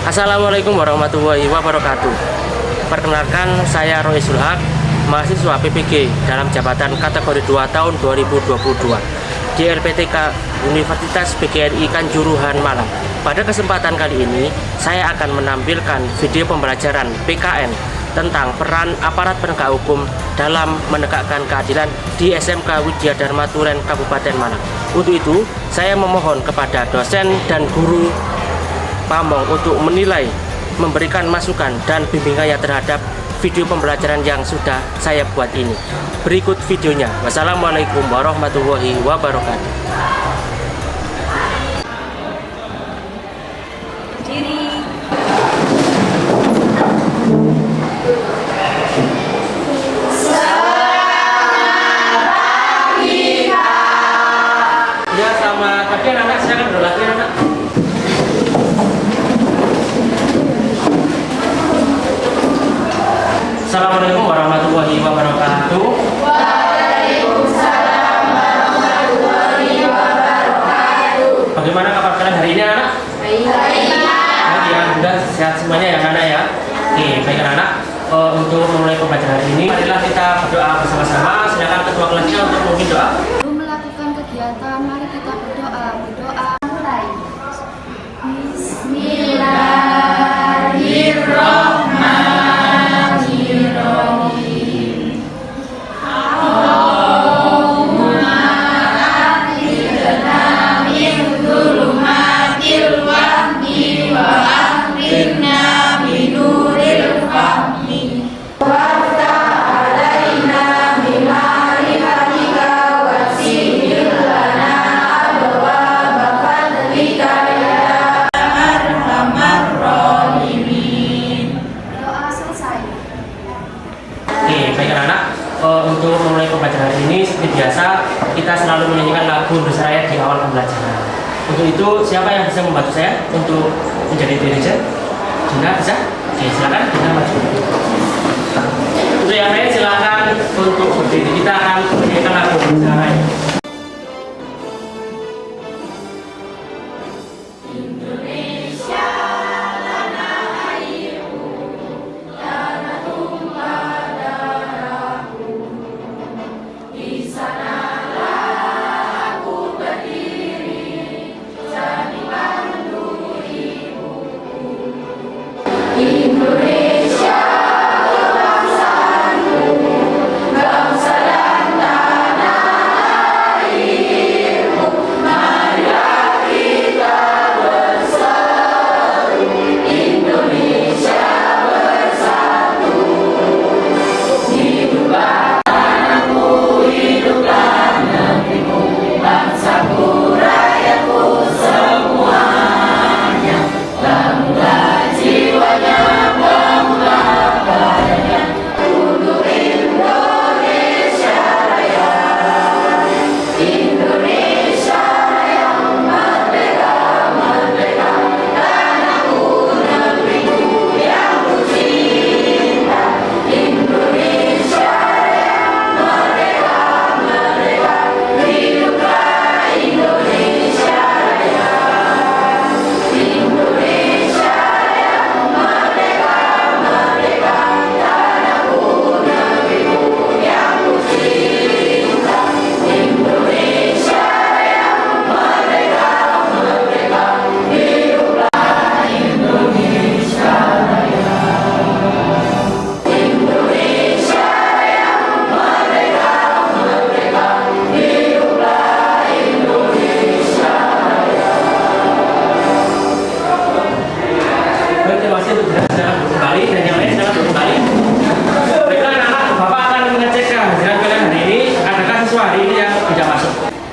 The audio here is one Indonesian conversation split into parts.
Assalamualaikum warahmatullahi wabarakatuh. Perkenalkan, saya Roy Sulhak, mahasiswa PPG dalam jabatan kategori 2 tahun 2022 di LPTK Universitas PGRI Kanjuruhan Malang. Pada kesempatan kali ini, saya akan menampilkan video pembelajaran PKN tentang peran aparat penegak hukum dalam menegakkan keadilan di SMK Widya Dharma Tulen Kabupaten Malang. Untuk itu, saya memohon kepada dosen dan guru Pamong untuk menilai, memberikan masukan dan bimbingannya terhadap video pembelajaran yang sudah saya buat ini. Berikut videonya. Wassalamualaikum warahmatullahi wabarakatuh. Ya, selamat pagi anak-anak, silakan berlatih anak. Assalamualaikum warahmatullahi wabarakatuh. Waalaikumsalam warahmatullahi wabarakatuh. Bagaimana kabar kalian hari ini anak? Baik. Baik ya, sudah sehat semuanya ya anak ya. Oke, baik anak. Untuk memulai pembelajaran hari ini, marilah kita berdoa bersama-sama. Silakan ketua kelasnya untuk memimpin doa. Sebelum melakukan kegiatan, mari kita berdoa. Mulai. Bismillahirrahmanirrahim. Allahumma akhrijna min dhulumatil wahmi wa akhrijna min nuril fahmi. Untuk memulai pembelajaran hari ini, seperti biasa, kita selalu menyanyikan lagu Indonesia Raya di awal pembelajaran. Untuk itu, siapa yang bisa membantu saya untuk menjadi dirijen? Dina bisa? Oke, silakan Dina maju. Untuk yang lain silakan untuk berdiri. Kita akan menyanyikan lagu Indonesia Raya. Indonesia, bangsaku, bangsa dan tanah airku, marilah kita bersatu. Indonesia bersatu, hiduplah tanahku, hiduplah negeriku, bangsaku, rakyatku semuanya, bangunlah jiwanya.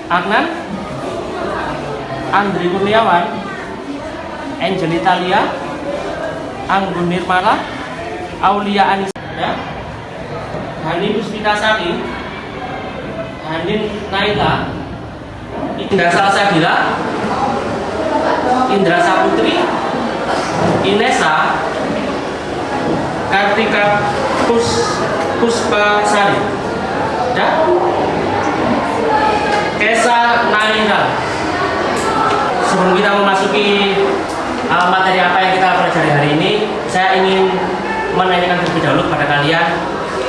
Agnan, Andri Kurniawan, Angelita Lia, Anggun Nirmala, Aulia Anissa, ya, Hani Puspita Sari, Hanin Naila, Indra Salsabila, Indra Saputri, Inesa, Kartika Puspa Sari, ya, Kesa Naira. Sebelum kita memasuki materi apa yang kita pelajari saya ingin menanyakan terlebih dahulu kepada kalian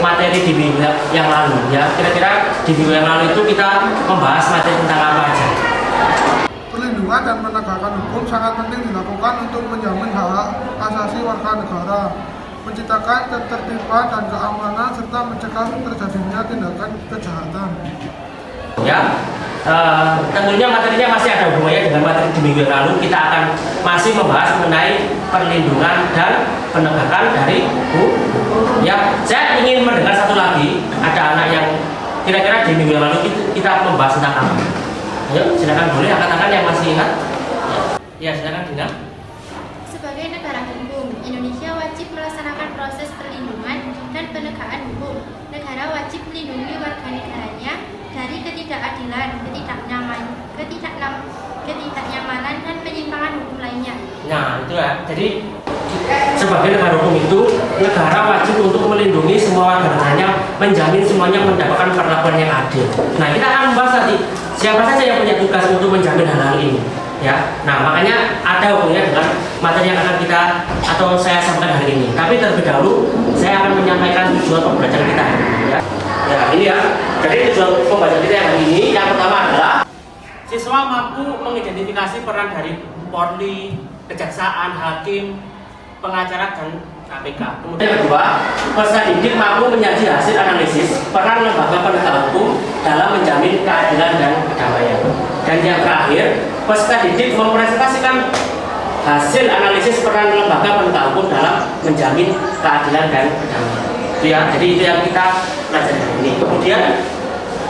materi di minggu yang lalu ya. Kira-kira di minggu yang lalu itu kita membahas materi tentang apa aja? Perlindungan dan penegakan hukum sangat penting dilakukan untuk menjamin hak asasi warga negara, menciptakan ketertiban dan keamanan, serta mencegah terjadinya tindakan kejahatan. Ya, tentunya materinya masih ada hubungannya dengan materi di minggu yang lalu. Kita akan masih membahas mengenai perlindungan dan penegakan dari hukum. Ya, saya ingin mendengar satu lagi. Ada anak yang kira-kira di minggu yang lalu kita membahas tentang apa? Ayo, silakan boleh angkat-angkat yang masih ingat. Ya, silakan Dina. Sebagai negara hukum, Indonesia wajib melaksanakan proses perlindungan dan penegakan hukum. Negara wajib melindungi warga negaranya dari ketidakadilan, ketidaknyamanan, dan penyimpangan hukum lainnya. Nah, itu ya. Jadi sebagai negara hukum itu, negara wajib untuk melindungi semua warga negaranya, menjamin semuanya mendapatkan perlakuan yang adil. Nah, kita akan membahas tadi siapa saja yang punya tugas untuk menjamin hal-hal ini. Ya, nah makanya ada hubungannya dengan materi yang akan kita atau saya sampaikan hari ini. Tapi terlebih dahulu saya akan menyampaikan tujuan pembelajaran kita hari ini. Ya, ini ya. Jadi tujuan pembelajaran kita yang hari ini yang pertama adalah siswa mampu mengidentifikasi peran dari Polri, kejaksaan, hakim, pengacara dan KPK. Kemudian yang kedua, peserta didik mampu menyaji hasil analisis peran lembaga penegak hukum dalam menjamin keadilan dan kedamaian. Dan yang terakhir, peserta didik mempresentasikan hasil analisis peran lembaga penegak hukum dalam menjamin keadilan dan kedamaian. Itu ya, jadi itu yang kita pelajari hari ini. Kemudian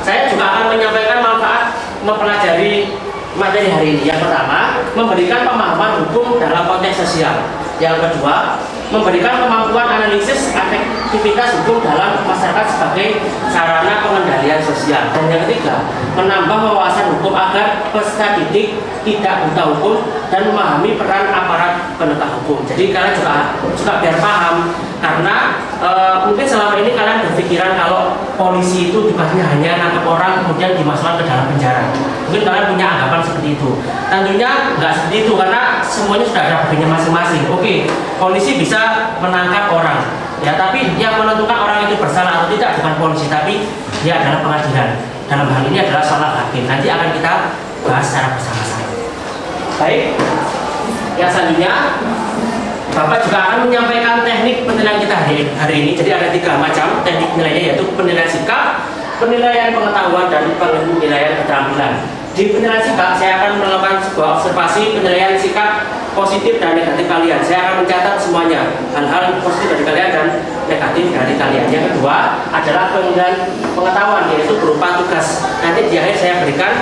saya juga akan menyampaikan manfaat mempelajari materi hari ini. Yang pertama, memberikan pemahaman hukum dalam konteks sosial. Yang kedua, memberikan kemampuan analisis efektivitas hukum dalam masyarakat sebagai sarana pengendalian sosial. Dan yang ketiga, menambah wawasan hukum agar peserta didik tidak buta hukum dan memahami peran aparat penegak hukum. Jadi kalian juga biar paham, karena mungkin selama ini kalian berpikiran kalau polisi itu tugasnya hanya nangkep orang kemudian dimasukkan ke dalam penjara. Mungkin kalian punya anggapan seperti itu. Tentunya nggak seperti itu, karena semuanya sudah ada bagiannya masing-masing. Oke, polisi bisa menangkap orang, ya, tapi yang menentukan orang itu bersalah atau tidak bukan polisi, tapi dia adalah pengadilan. Dalam hal ini adalah seorang hakim. Nanti akan kita bahas secara bersama-sama. Baik, yang selanjutnya Bapak juga akan menyampaikan teknik penilaian kita hari ini. Jadi ada 3 macam teknik penilaiannya, yaitu penilaian sikap, penilaian pengetahuan, dan penilaian keterampilan. Di penilaian sikap, saya akan melakukan sebuah observasi penilaian sikap positif dan negatif kalian. Saya akan mencatat semuanya, hal-hal positif dari kalian dan negatif dari kalian. Yang kedua adalah penilaian pengetahuan, yaitu berupa tugas. Nanti di akhir saya berikan,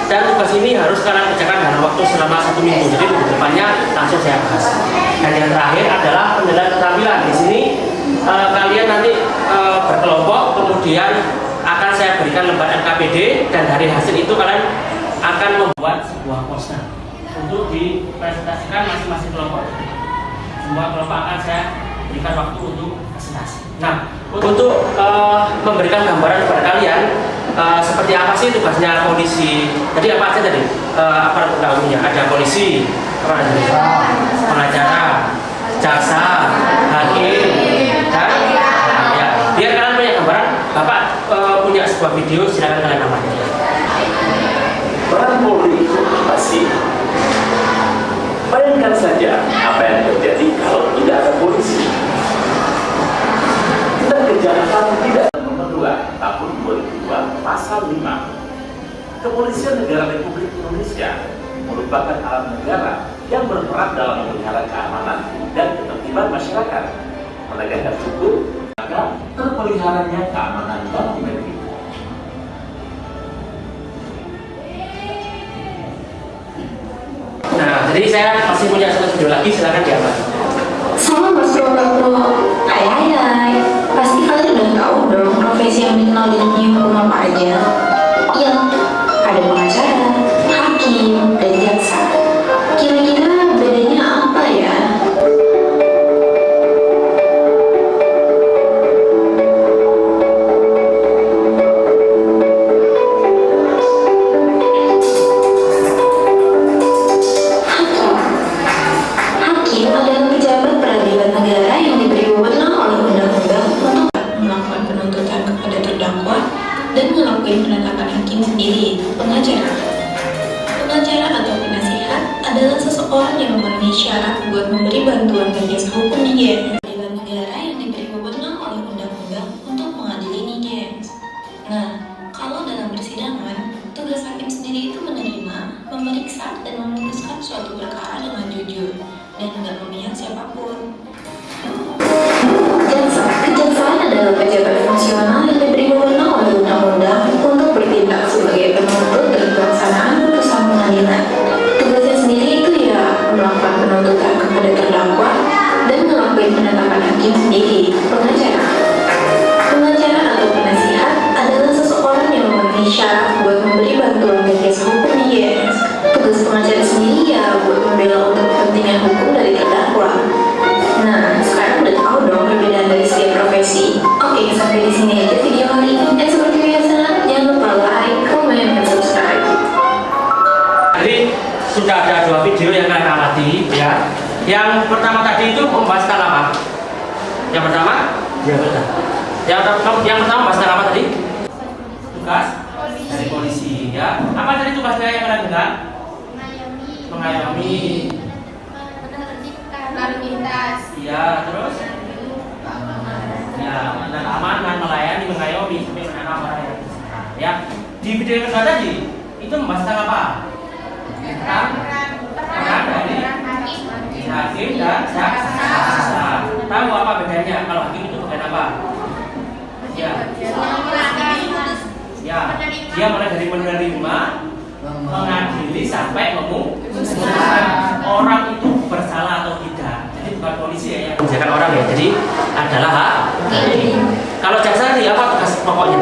dan tugas ini harus kalian kerjakan dalam waktu selama 1 minggu. Jadi minggu depannya langsung saya bahas. Dan yang terakhir adalah penilaian keterampilan. Di sini kalian nanti berkelompok, kemudian akan saya berikan lembar NKPD, dan dari hasil itu kalian akan membuat sebuah poster untuk dipresentasikan masing-masing kelompok. Semua kelompok akan saya berikan waktu untuk presentasi. Nah, untuk memberikan gambaran kepada kalian seperti apa sih tugasnya polisi. Tadi apa aja tadi? Aparat penegak hukumnya ada polisi, pengacara, jaksa, hakim, dan ya, biar kalian punya gambaran. Bapak punya sebuah video, silakan kalian amati. Peran Polri pasti. Bayangkan saja apa yang terjadi kalau tidak ada polisi. Dan kejahatan tidak. Nomor 2 tahun 2002 pasal 5. Kepolisian Negara Republik Indonesia merupakan alat negara yang berperan dalam memelihara keamanan dan ketertiban masyarakat, menegakkan hukum, agar terpeliharanya keamanan dalam negeri. Nah, jadi saya masih punya satu video lagi, silakan diamati. Sama Mas Roberto. Hai, pasti kalian udah tahu dong profesi yang dikenal di dunia hukum apa aja. Iya, ada pengacara, hakim, dan jaksa. Kira-kira bedanya apa ya? Hakim adalah pejabat peradilan negara seseorang yang memenuhi syarat buat memberi bantuan dan jasa hukum di GNS adalah negara yang diberi wewenang oleh undang-undang untuk mengadili nih gengs. Nah, kalau dalam persidangan, tugas hakim sendiri itu menerima, memeriksa, dan memutuskan suatu perkara dengan jujur dan tidak memihak siapapun. Kejaksaan adalah pejabat fungsional yang diberi wewenang oleh undang-undang untuk bertindak sebagai penuntut dalam pelaksanaan putusan pengadilan. Tugasnya sendiri itu ya melakukan penuntutan kepada terdakwa dan melakukan penetapan hakim sendiri. Pengacara atau penasihat adalah seseorang yang memenuhi syarat buat memberi bantuan dan jasa hukum di GNS. Tugas pengacara sendiri ya buat membela untuk kepentingan hukum dari terdakwa. Nah, sekarang udah tahu dong perbedaan dari setiap profesi. Oke, sampai di sini aja video hari ini. Dan seperti biasa, jangan lupa like, comment, dan subscribe. Jadi sudah ada 2 video yang kalian amati ya. Yang pertama tadi itu membahas tentang apa? Yang pertama? Ya betul. Yang pertama membahas tentang apa tadi? Tugas dari polisi ya. Apa tadi tugasnya yang kalian dengar? Mengayomi. Lalu lintas. Ya, terus? Ya, menegakkan amanah, melayani, mengayomi sampai menegakkan amanah. Ya, di video yang kedua tadi itu membahas tentang apa? Tentang peran dari hakim dan jaksa. Tahu apa bedanya? Kalau hakim itu bagian apa? Ya, dia mulai dari menerima, mengadili sampai memutuskan orang itu bersalah atau tidak. Jadi bukan polisi ya yang menjaga orang ya. Jadi adalah hakim. Kalau jaksa tadi apa tugas pokoknya?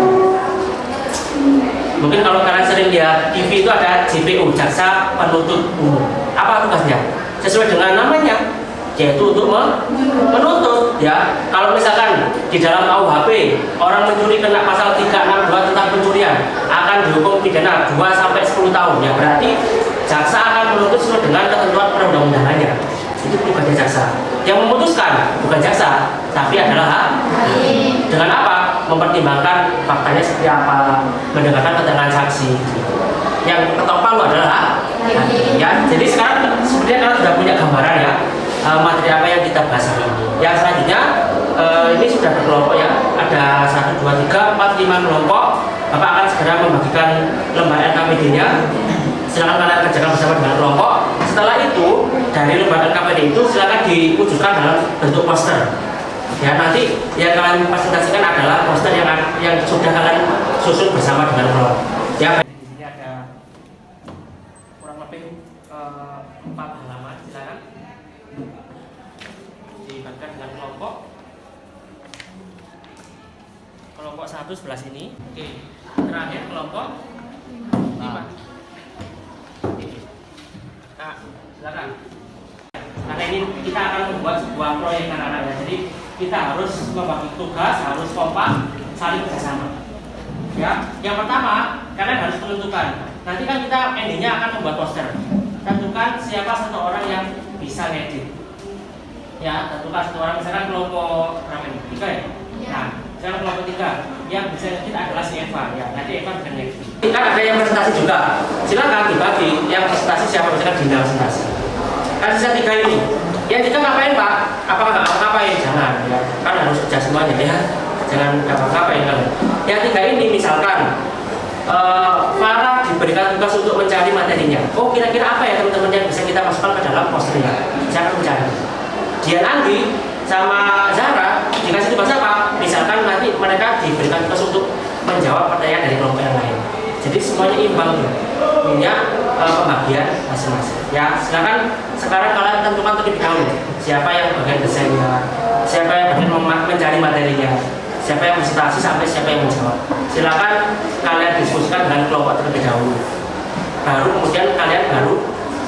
Mungkin kalau kalian sering lihat TV itu ada JPU, jaksa penuntut umum. Apa tugasnya? Sesuai dengan namanya, yaitu untuk menuntut ya. Kalau misalkan di dalam KUHP orang mencuri kena pasal 362 tentang pencurian akan dihukum pidana 2 sampai 10 tahun ya. Berarti jaksa akan menuntut sesuai dengan ketentuan perundang-undangannya. Itu tugasnya jaksa. Yang memutuskan bukan jaksa, tapi adalah hakim. Dengan apa? Mempertimbangkan faktanya seperti apa, mendengarkan keterangan saksi. Yang ketok palu adalah hakim. Ya. Jadi sekarang sepertinya kalian sudah punya gambaran ya materi apa yang kita bahas hari ini. Yang selanjutnya ini sudah berkelompok ya. Ada 1, 2, 3, 4, 5 kelompok. Bapak akan segera membagikan lembar NKPD-nya. Silakan kalian kerjakan bersama dengan kelompok. Setelah itu dari lembar NKPD itu silakan diwujudkan dalam bentuk poster. Ya, nanti yang kalian presentasikan adalah poster yang sudah kalian susun bersama dengan kelompok. Ya, di sini ada kurang lebih 4 halaman. Silakan dibagikan dengan kelompok. Kelompok 1 sebelah sini. Oke, terakhir kelompok 5. Nah, silakan. Karena ini kita akan membuat sebuah proyek anak-anak ya. Jadi kita harus membagi tugas, harus kompak, saling bekerjasama. Ya, yang pertama kalian harus menentukan. Nanti kan kita endingnya akan membuat poster. Tentukan siapa satu orang yang bisa ngedit. Ya, tentukan satu orang. Misalkan kelompok berapa ini? 3 ya. Nah, misalkan kelompok 3 yang bisa ngedit adalah si Eva. Ya, nanti Eva bisa ngedit. Kan ada yang presentasi juga. Silakan dibagi. Yang presentasi siapa? Misalkan Dinda presentasi. Kan sisa 3 ini. Yang 3 ngapain Pak? Apakah nggak ngapain? Jangan ya. Kan harus kerja semuanya ya. Jangan ngapain kalian. Yang 3 ini misalkan Farah diberikan tugas untuk mencari materinya. Oh, kira-kira apa ya teman-teman yang bisa kita masukkan ke dalam posternya? Saya akan mencari. Dian Anggi sama Zara dikasih tugas apa? Misalkan nanti mereka diberikan tugas untuk menjawab pertanyaan dari kelompok yang lain. Jadi semuanya imbang ya. Punya pembagian masing-masing. Ya, silakan sekarang kalian tentukan terlebih dahulu siapa yang bagian desainnya, siapa yang bagian mencari materinya, siapa yang presentasi sampai siapa yang menjawab. Silakan kalian diskusikan dengan kelompok terlebih dahulu. Baru kemudian kalian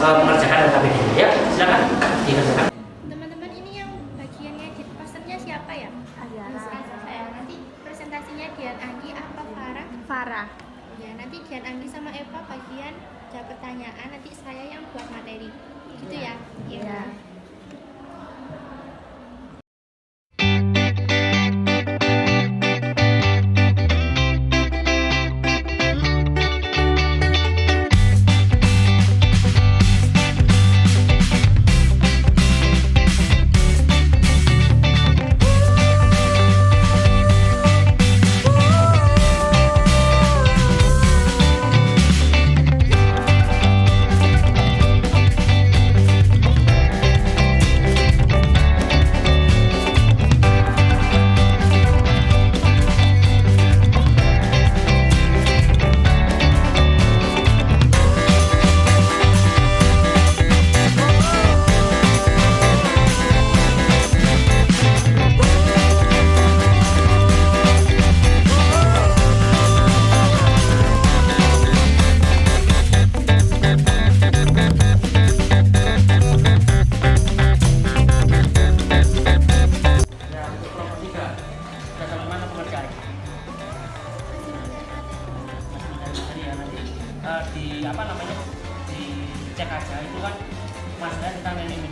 mengerjakan LKPD. Ya, silakan dikerjakan. Teman-teman, ini yang bagian ngedit posternya siapa ya? Saya. Nanti presentasinya Dian Anggi apa Farah? Farah. Ya, nanti Dian Anggi sama Eva bagian jawab pertanyaan, nanti saya yang buat materi. Gitu ya? Iya.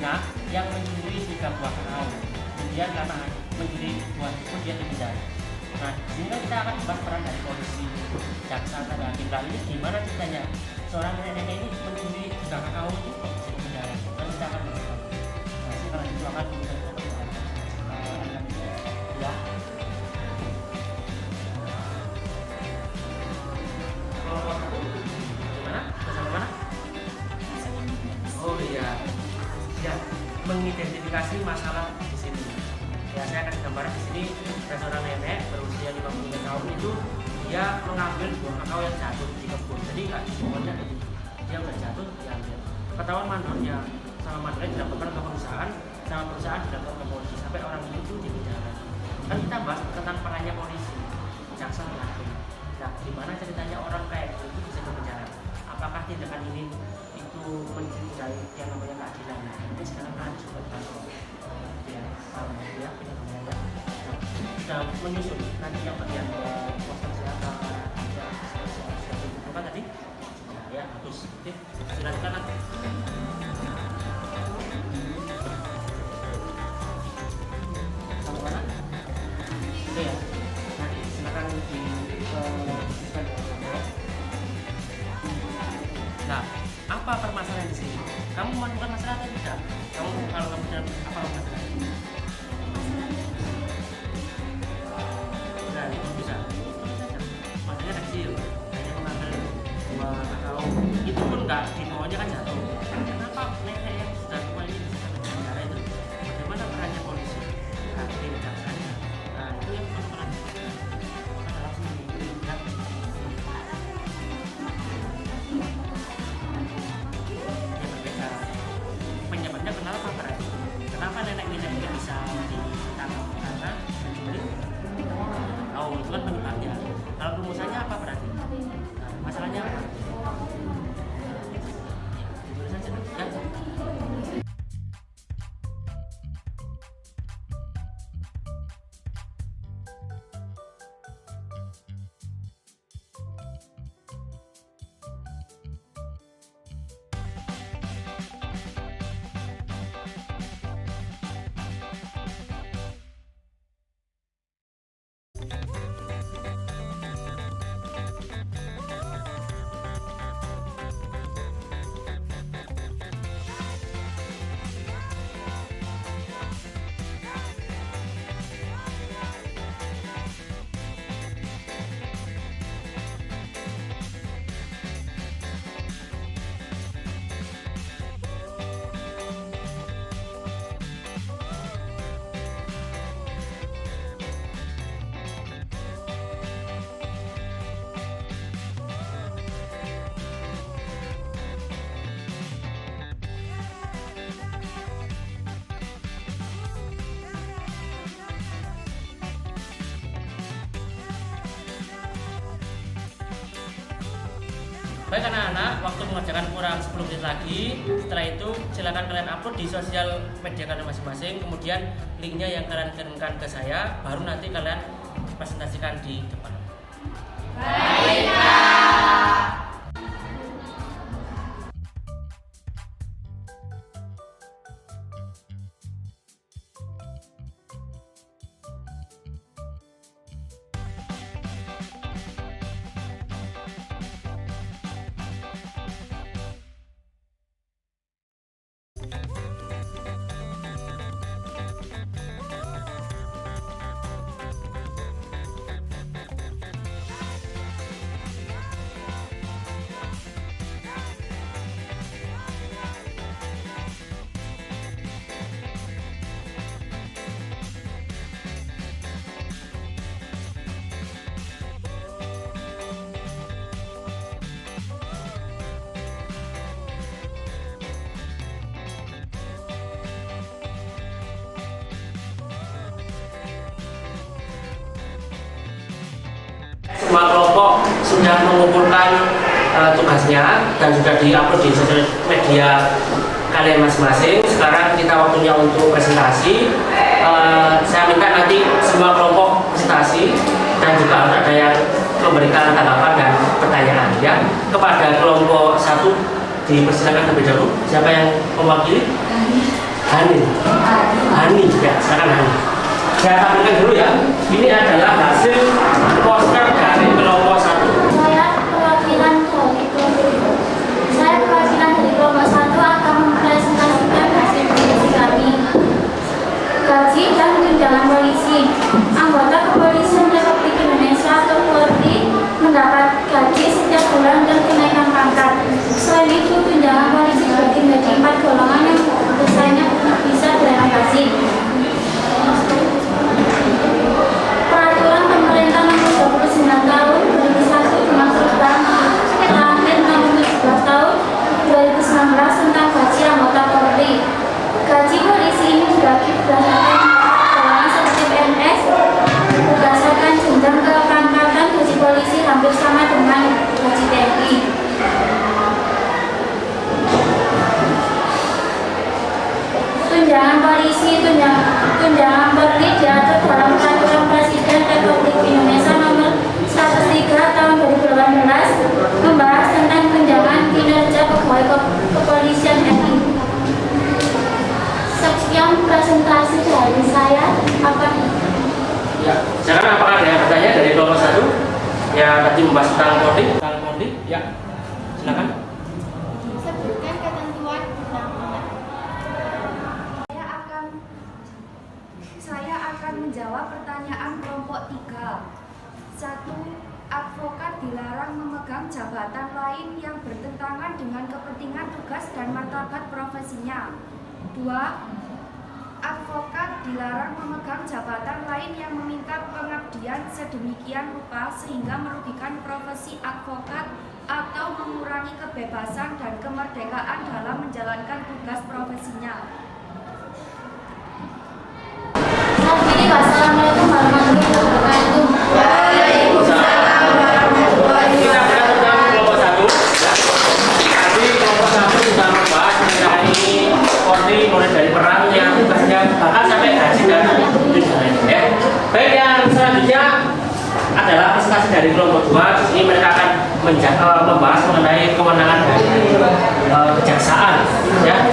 anak yang mencuri 3 buah kakao. Kemudian karena mencuri buah tersebut dia dipidana. Nah, di sini kan kita akan bahas peran dari polisi, jaksa, dan hakim. Nah, ini gimana ceritanya seorang nenek ini mencuri 3 kakao itu kok bisa dipidana? Dan kita akan bahas. Nah, sekarang itu akan kita ya. Gimana? Bersama mana? Oh iya, ya, mengidentifikasi masalah di sini. Ya, saya akan gambarkan di sini ada seorang nenek berusia 53 tahun itu dia mengambil buah kakao yang jatuh di kebun. Jadi nggak di pohonnya, dia udah jatuh diambil. Ketahuan mandornya, sama mandornya dilaporkan ke perusahaan, sama perusahaan dilaporkan ke polisi sampai orang itu dipidana. Kan kita bahas tentang perannya polisi, jaksa, dan hakim. Nah, gimana ceritanya orang kayak gitu bisa ke penjara? Apakah tindakan ini itu mencederai yang namanya keadilan? Ini sekarang ada juga kantor ya, ya penyelenggaranya sudah menyusun nanti yang bagian poster siapa siapa itu kan tadi ya bagus. Oke, silakan nanti. Sama mana? Oke ya, nanti silakan di nah, apa permasalahan di sini? Kamu menemukan masalah atau tidak? Kalau kamu tidak, apa masalahnya? Nah, itu bisa. Masalahnya kecil, hanya mengambil buah kakao. Itu pun nggak di bawahnya kan jatuh. Kenapa nenek yang sudah tua ini bisa sampai di penjara itu? Bagaimana perannya polisi? Hakim, jaksanya. Nah, itu yang peran. Masalah sini. Penyebabnya kenapa berarti? Kenapa nenek ini bisa ditangkap karena mencuri? Oh, itu kan penyebabnya. Kalau rumusannya apa berarti? Nah, masalahnya apa? Tulisan saja. Ya. Baik anak-anak, waktu mengerjakan kurang 10 menit lagi. Setelah itu silakan kalian upload di sosial media kalian masing-masing. Kemudian linknya yang kalian kirimkan ke saya, baru nanti kalian presentasikan di depan. Baiklah. Semua kelompok sudah mengumpulkan tugasnya dan sudah diupload di sosial media kalian masing-masing. Sekarang kita waktunya untuk presentasi. Saya minta nanti semua kelompok presentasi dan juga harus ada yang memberikan tanggapan dan pertanyaan ya. Kepada kelompok 1 dipersilakan terlebih dahulu. Siapa yang mewakili? Hani ya, silakan Hani. Saya tampilkan dulu ya. Ini adalah hasil poster dari kelompok 1. Saya perwakilan dari kelompok 1 akan mempresentasikan hasil diskusi kami. Gaji dan tunjangan polisi. Anggota Kepolisian Republik Indonesia atau Polri mendapat gaji setiap bulan dan kenaikan pangkat. Selain itu, tunjangan polisi dibagi menjadi 4 golongan yang besarnya bisa direlokasi. Peraturan Pemerintah Nomor 29 Tahun 2001 dimaksudkan terakhir Nomor 17 Tahun 2019 tentang gaji anggota Polri. Gaji polisi ini dibagi berdasarkan golongan seperti PNS. Berdasarkan jenjang kepangkatan, gaji polisi hampir sama dengan gaji TNI. Tunjangan polisi, tunjangan Polri diatur dalam Peraturan Presiden Republik Indonesia Nomor 103 Tahun 2018 membahas tentang tunjangan kinerja pegawai kepolisian RI. Sekian presentasi dari saya. Ya, sekarang apakah ada yang bertanya dari kelompok 1 yang tadi membahas tentang Polri? Ya, silakan. Sebutkan ketentuan undang-undang. Saya akan menjawab pertanyaan kelompok 3. 1. Advokat dilarang memegang jabatan lain yang bertentangan dengan kepentingan tugas dan martabat profesinya. 2. Advokat dilarang memegang jabatan lain yang meminta pengabdian sedemikian rupa sehingga merugikan profesi advokat atau mengurangi kebebasan dan kemerdekaan dalam menjalankan tugas profesinya. Wassalamualaikum warahmatullahi wabarakatuh. Waalaikumsalam warahmatullahi wabarakatuh. Kelompok 1. Tadi kelompok 1 sudah membahas mengenai Polri mulai dari perangnya, tugasnya, bahkan sampai gaji dan tunjangan. Ya. Baik, yang selanjutnya adalah presentasi dari kelompok 2. Ini mereka akan membahas mengenai kewenangan dari kejaksaan. Ya.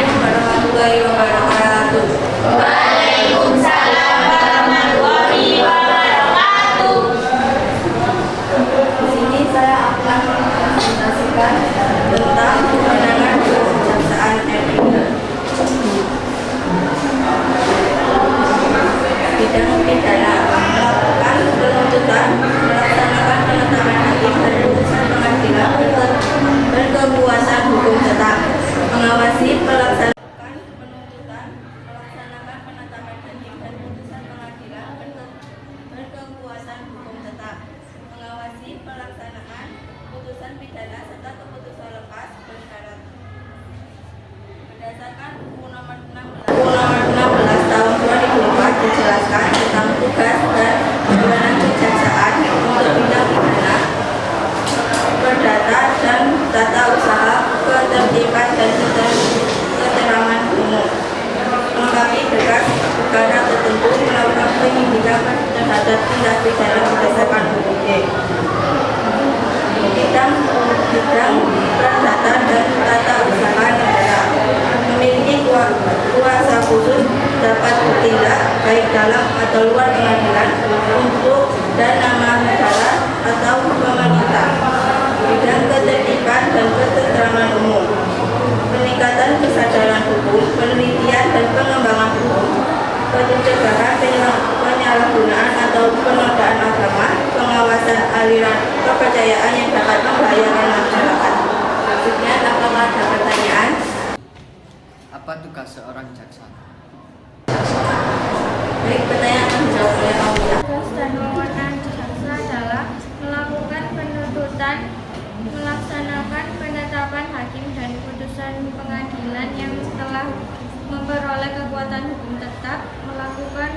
Warahmatullahi wabarakatuh. Waalaikumsalam warahmatullahi wabarakatuh. Di sini saya akan mempresentasikan tentang kewenangan kejaksaan RI. Bidang pidana melakukan penuntutan, melaksanakan penetapan hakim dan putusan pengadilan berkepuasan hukum tetap, mengawasi pelaksanaan penuntutan, melaksanakan penetapan hakim dan putusan pengadilan berkepuasan hukum tetap, mengawasi pelaksanaan putusan pidana serta keputusan lepas bersyarat. Berdasarkan UU Nomor 16 Tahun 2004 dijelaskan tentang tugas dan kewenangan kejaksaan untuk bidang pidana, perdata dan tata usaha, ketertiban dan keterangan umum, melengkapi berkas perkara tertentu, melakukan penyidikan terhadap tindak pidana berdasarkan UUD. Bidang perdata dan tata usaha negara memiliki kuasa khusus dapat bertindak baik dalam atau luar pengadilan untuk dan nama negara atau pemerintah. Bidang ketertiban dan keterangan umum, peningkatan kesadaran hukum, penelitian dan pengembangan hukum, pencegahan penyalahgunaan atau penodaan agama, pengawasan aliran kepercayaan yang dapat membahayakan masyarakat. Sekian, apakah ada pertanyaan? Apa tugas seorang jaksa? Baik, pertanyaan akan dijawab oleh Aulia. Tugas dan wewenang jaksa adalah melakukan penuntutan, melaksanakan penetapan hakim dan putusan pengadilan yang telah memperoleh kekuatan hukum tetap, melakukan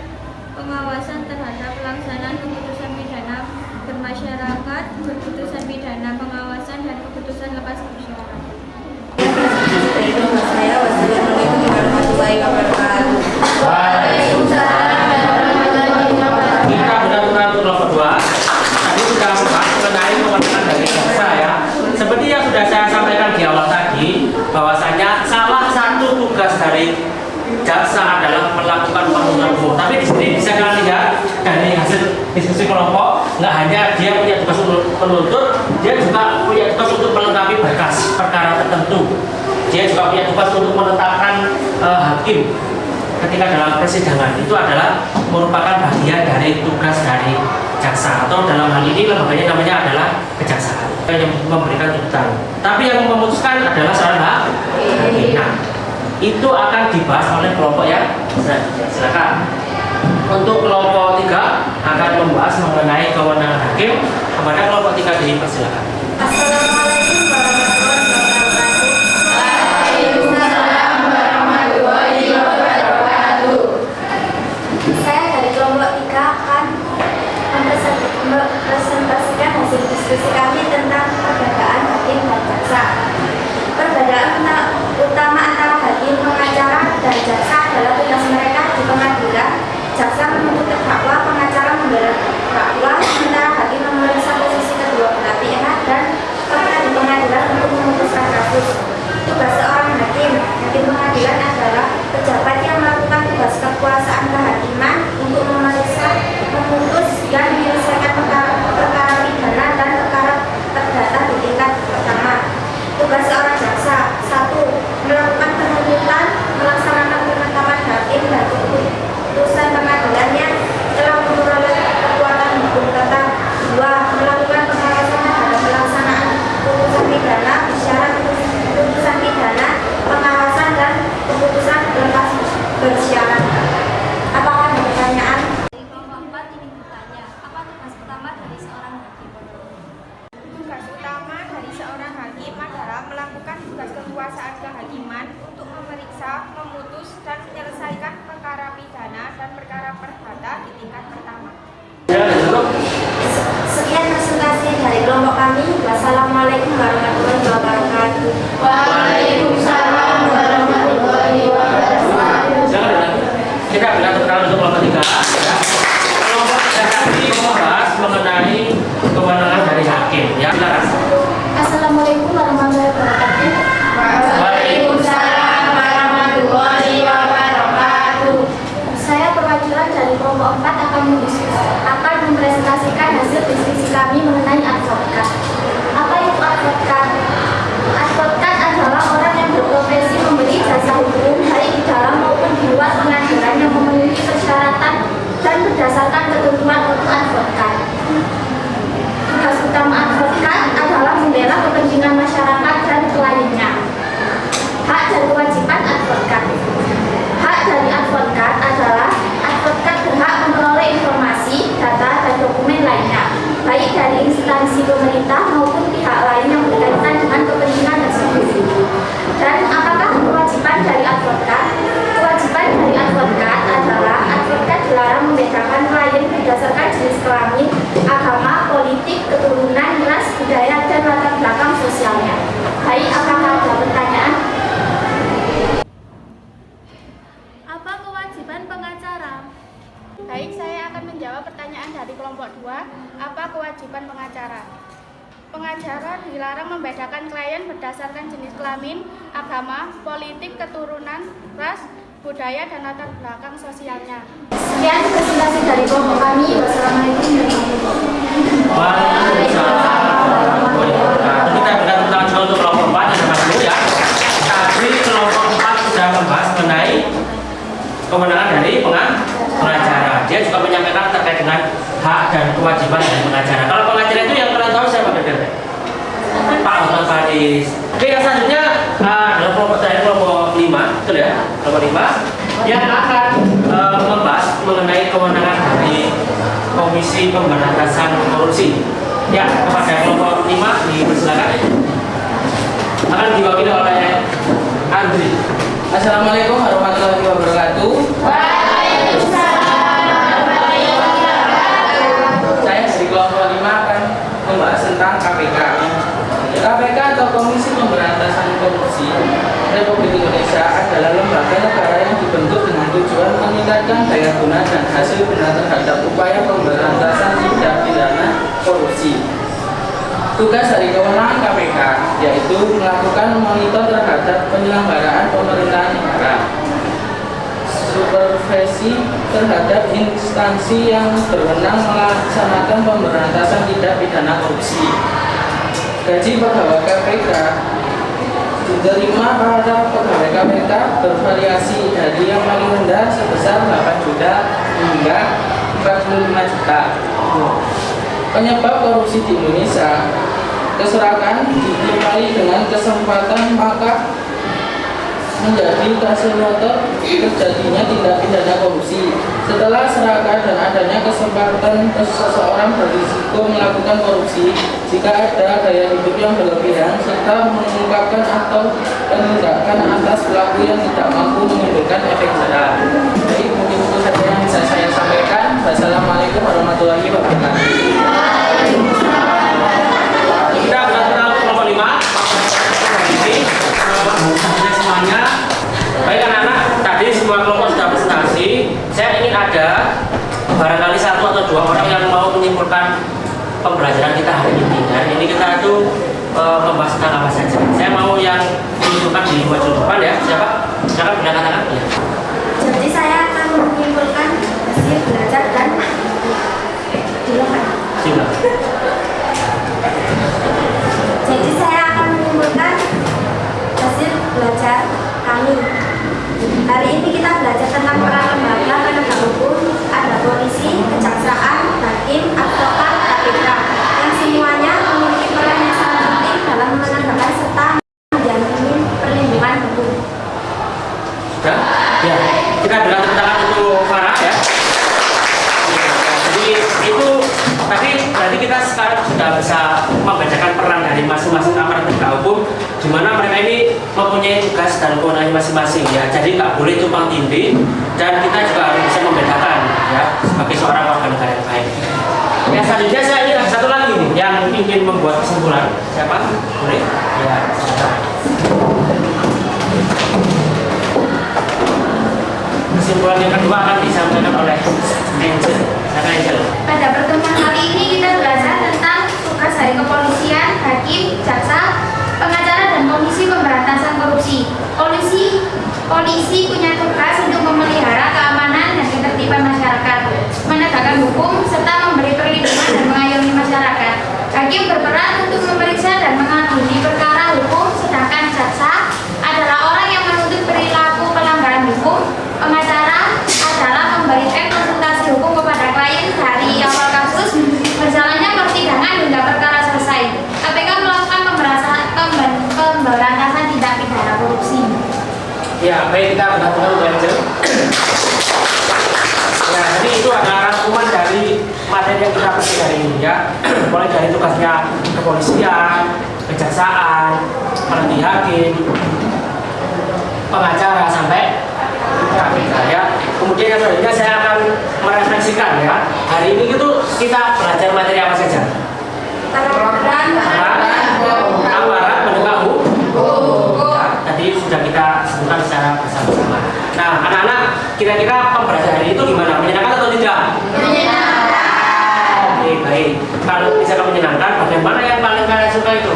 pengawasan terhadap pelaksanaan keputusan pidana bermasyarakat, keputusan pidana pengawasan dan keputusan lepas bersyarat. Dari kelompok saya, wassalamualaikum warahmatullahi wabarakatuh. Waalaikumsalam warahmatullahi wabarakatuh. Kita benar-benar untuk kelompok 2. Tadi sudah membahas mengenai kewenangan dari jaksa ya. Seperti yang sudah saya sampaikan di awal tadi, bahwasanya salah satu tugas dari jaksa adalah melakukan penuntutan umum. Tapi di sini bisa kalian lihat dari hasil diskusi kelompok, nggak hanya dia punya tugas untuk menuntut, dia juga punya tugas untuk melengkapi berkas perkara tertentu. Dia juga punya tugas untuk menetapkan hakim ketika dalam persidangan. Itu adalah merupakan bagian dari tugas dari jaksa, atau dalam hal ini lembaganya namanya adalah kejaksaan yang memberikan tuntutan. Tapi yang memutuskan adalah seorang hakim. Nah, itu akan dibahas oleh kelompok yang selanjutnya. Silakan. Untuk kelompok 3 akan membahas mengenai kewenangan hakim. Kepada kelompok 3 dipersilakan. Assalamualaikum warahmatullahi wabarakatuh. Saya dari kelompok 3 akan mempresentasikan hasil diskusi kami tentang perbedaan hakim dan jaksa. Perbedaan utama antara hakim, pengacara, dan jaksa adalah tugas mereka di pengadilan. Jaksa menuntut terdakwa, pengacara membela terdakwa, sementara hakim memeriksa posisi kedua belah pihak dan fakta di pengadilan untuk memutuskan kasus. Tugas seorang hakim pengadilan adalah pejabat yang melakukan tugas kekuasaan kehakiman untuk memeriksa, memutus, dan menyelesaikan perkara pidana dan perkara perdata di tingkat pertama. Tugas seorang jaksa: 1. Melakukan penuntutan, melaksanakan penetapan hakim dan keputusan pengadilannya telah memperoleh kekuatan hukum tetap. 2. Melakukan pengawasan terhadap pelaksanaan putusan pidana, syarat putusan pidana, pengawasan dan keputusan lepas bersyarat. Apakah ada pertanyaan? Dari kelompok 4 ingin bertanya, apa tugas utama dari seorang hakim? Tugas utama dari seorang hakim adalah melakukan tugas kekuasaan kehakiman untuk memeriksa, memutus, dan menyelesaikan perkara pidana dan perkara perdata di tingkat pertama. Sekian presentasi dari kelompok kami. Wassalamualaikum warahmatullahi wabarakatuh. Waalaikumsalam warahmatullahi wabarakatuh. Kita berikan tepuk tangan untuk kelompok 3. Kelompok 3 ini membahas mengenai kewenangan dari hakim. Ya, silakan. Assalamualaikum warahmatullahi wabarakatuh. Waalaikumsalam warahmatullahi wabarakatuh. Saya perwakilan dari kelompok 4 akan mempresentasikan hasil diskusi kami mengenai advokat. Apa itu advokat? Advokat adalah orang yang berprofesi memberi jasa hukum baik di dalam maupun di luar pengadilan yang memenuhi persyaratan dan berdasarkan ketentuan untuk advokat. Tugas utama advokat adalah membela kepentingan masyarakat dan kliennya. Hak dan kewajiban advokat. Hak dari advokat adalah advokat berhak memperoleh informasi, data, dan dokumen lainnya, baik dari instansi pemerintah maupun pihak lain yang berkaitan dengan kepentingan tersebut. Dan apakah kewajiban dari advokat? Kewajiban dari advokat adalah advokat dilarang membedakan klien berdasarkan jenis kelamin, agama, politik, keturunan, ras, budaya, dan latar belakang sosialnya. Baik, apakah ada pertanyaan? Apa kewajiban pengacara? Baik, saya akan menjawab pertanyaan dari kelompok 2. Apa kewajiban pengacara? Pengacara dilarang membedakan klien berdasarkan jenis kelamin, agama, politik, keturunan, ras, budaya, dan latar belakang sosialnya. Sekian presentasi dari kelompok kami. Wassalamualaikum warahmatullahi Waalaikumsalam. Kita berikan tepuk tangan untuk kelompok 4 yang depan dulu ya. Tadi kelompok 4 sudah membahas mengenai kewenangan dari pengacara. Dia juga menyampaikan terkait dengan hak dan kewajiban dari pengacara. Kalau pengacara itu yang kalian tahu siapa benar? Pak Hotman Paris. Oke, yang selanjutnya adalah kelompok terakhir, kelompok 5, betul ya? Kelompok 5 yang akan membahas mengenai kewenangan dari Komisi Pemberantasan Korupsi. Ya, kepada kelompok 5 dipersilakan. Akan diwakili oleh Andri. Assalamualaikum warahmatullahi wabarakatuh. Waalaikumsalam warahmatullahi wabarakatuh. Saya dari kelompok 5 akan membahas tentang KPK. KPK atau Komisi Pemberantasan Korupsi Republik Indonesia adalah lembaga negara yang dibentuk dengan tujuan meningkatkan daya guna dan hasil guna terhadap upaya pemberantasan tindak pidana korupsi. Tugas dari kewenangan KPK yaitu melakukan monitor terhadap penyelenggaraan pemerintahan negara, berprofesi terhadap instansi yang berwenang melaksanakan pemberantasan tindak pidana korupsi. Gaji pegawai KPK diterima para pegawai KPK bervariasi dari yang paling rendah sebesar 8 juta hingga 45 juta. Penyebab korupsi di Indonesia: keserakahan ditimpali dengan kesempatan maka menjadi kasus nyata terjadinya tindak pidana korupsi. Setelah serakah dan adanya kesempatan seseorang berisiko melakukan korupsi jika ada gaya hidup yang berlebihan serta mengungkapkan atau penindakan atas pelaku yang tidak mampu menimbulkan efek jerah. Jadi mungkin itu saja yang bisa saya sampaikan. Wassalamualaikum warahmatullahi wabarakatuh. Kita berada kelompok 5. Ini semuanya. Baik anak-anak, tadi semua kelompok sudah presentasi. Saya ingin ada barangkali 1 atau 2 orang yang mau menyimpulkan pembelajaran kita hari ini. Dan ini kita itu membahas tentang apa saja. Saya mau yang menyimpulkan di maju depan ya. Siapa? Siapa benda katakan? Ya. Jadi saya akan menyimpulkan hasil belajar dan dilakukan. Silakan. Jadi saya akan menyimpulkan hasil belajar kami. Hari ini kita belajar tentang peran lembaga penegak hukum, ada polisi, kejaksaan, hakim, advokat, KPK, yang semuanya memiliki peran yang sangat penting dalam menegakkan serta menjamin perlindungan hukum. Sudah? Ya. Kita berikan tepuk tangan untuk Farah ya. Jadi itu tadi berarti kita sekarang sudah bisa membacakan peran dari masing-masing aparat penegak hukum, di mana mereka ini mempunyai tugas dan kewenangan masing-masing ya. Jadi nggak boleh tumpang tindih dan kita juga harus bisa membedakan ya sebagai seorang warga negara yang baik. Ya selanjutnya saya ingin ada satu lagi nih yang ingin membuat kesimpulan. Siapa? Boleh? Ya. Kesimpulan yang kedua akan disampaikan oleh Angel. Angel. Pada pertemuan kali ini kita belajar tentang tugas dari kepolisian, hakim, jaksa, pengacara, dan komisi pemberantasan korupsi. Polisi punya tugas untuk memelihara keamanan dan ketertiban masyarakat, menegakkan hukum, serta memberi perlindungan dan mengayomi masyarakat. Hakim berperan untuk memeriksa dan mengadili perkara hukum, sedangkan jaksa adalah orang yang menuntut perilaku pelanggaran hukum. Pengacara adalah memberikan konsultasi hukum kepada klien dari awal kasus berjalannya persidangan hingga perkara selesai. KPK melakukan pemberantasan tindak pidana korupsi. Ya, baik, kita benar-benar belajar. Ya, jadi itu adalah rangkuman dari materi yang kita pelajari hari ini ya. Mulai dari tugasnya kepolisian, kejaksaan, penegak hakim, pengacara sampai KPK ya. Kemudian yang selanjutnya saya akan merefleksikan ya. Hari ini itu kita belajar materi apa saja? Aparat penegak hukum. Ya, tadi sudah kita sebutkan secara bersama-sama. Nah, anak-anak, kira-kira pembelajaran hari itu gimana? Menyenangkan atau tidak? Menyenangkan. Oke, baik. Kalau bisa menyenangkan, bagaimana yang paling kalian suka itu?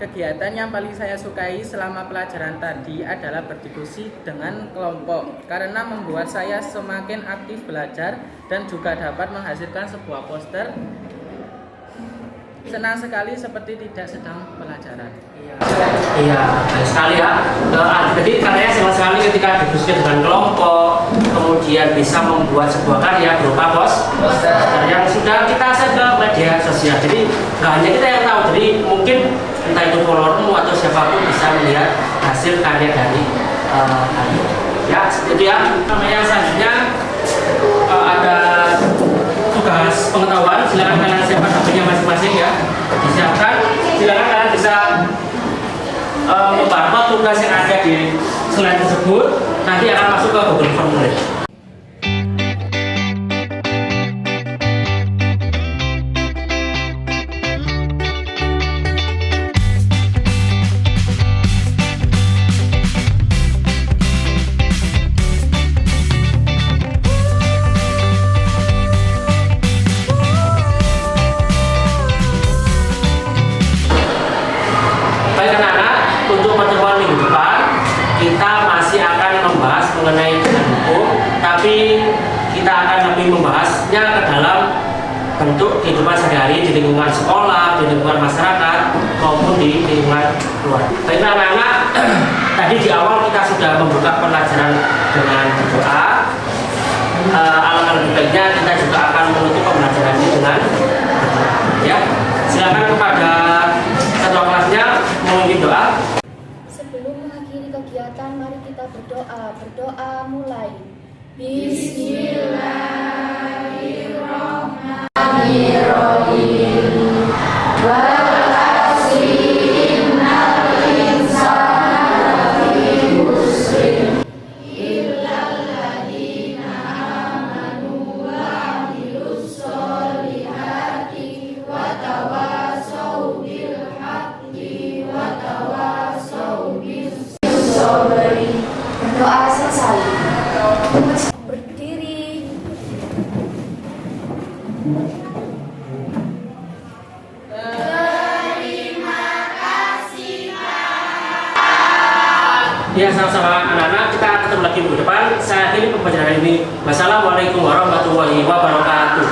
Kegiatan yang paling saya sukai selama pelajaran tadi adalah berdiskusi dengan kelompok karena membuat saya semakin aktif belajar dan juga dapat menghasilkan sebuah poster. Senang sekali seperti tidak sedang pelajaran. Iya, baik sekali ya. Jadi katanya senang sekali ketika diskusi dengan kelompok, kemudian bisa membuat sebuah karya berupa poster yang sudah kita share ke media sosial. Jadi nggak hanya kita yang tahu, jadi mungkin entah itu followermu atau siapapun bisa melihat hasil karya dari kalian. Ya, itu ya. Yang selanjutnya ada tugas pengetahuan. Silakan kalian siapkan HP-nya masing-masing ya. Disiapkan. Silakan kalian bisa membaca tugas yang ada di slide tersebut. Nanti akan masuk ke Google Formulir. Baik anak-anak, untuk pertemuan minggu depan kita masih akan membahas mengenai dengan hukum, tapi kita akan lebih membahasnya ke dalam bentuk kehidupan sehari-hari di lingkungan sekolah, di lingkungan masyarakat, maupun di lingkungan keluarga. Baik anak-anak, tadi di awal kita sudah membuka pelajaran dengan doa. Alangkah lebih baiknya kita juga akan menutup pembelajaran ini dengan ya. Silakan kepada ketua kelasnya memimpin doa. Sebelum mengakhiri kegiatan, mari kita berdoa. Berdoa mulai. Bismillahirrahmanirrahim. Berdoa selesai. Berdiri. Ya, sama-sama anak-anak, kita ketemu lagi minggu depan. Saya akhiri pembelajaran ini. Wassalamualaikum warahmatullahi wabarakatuh.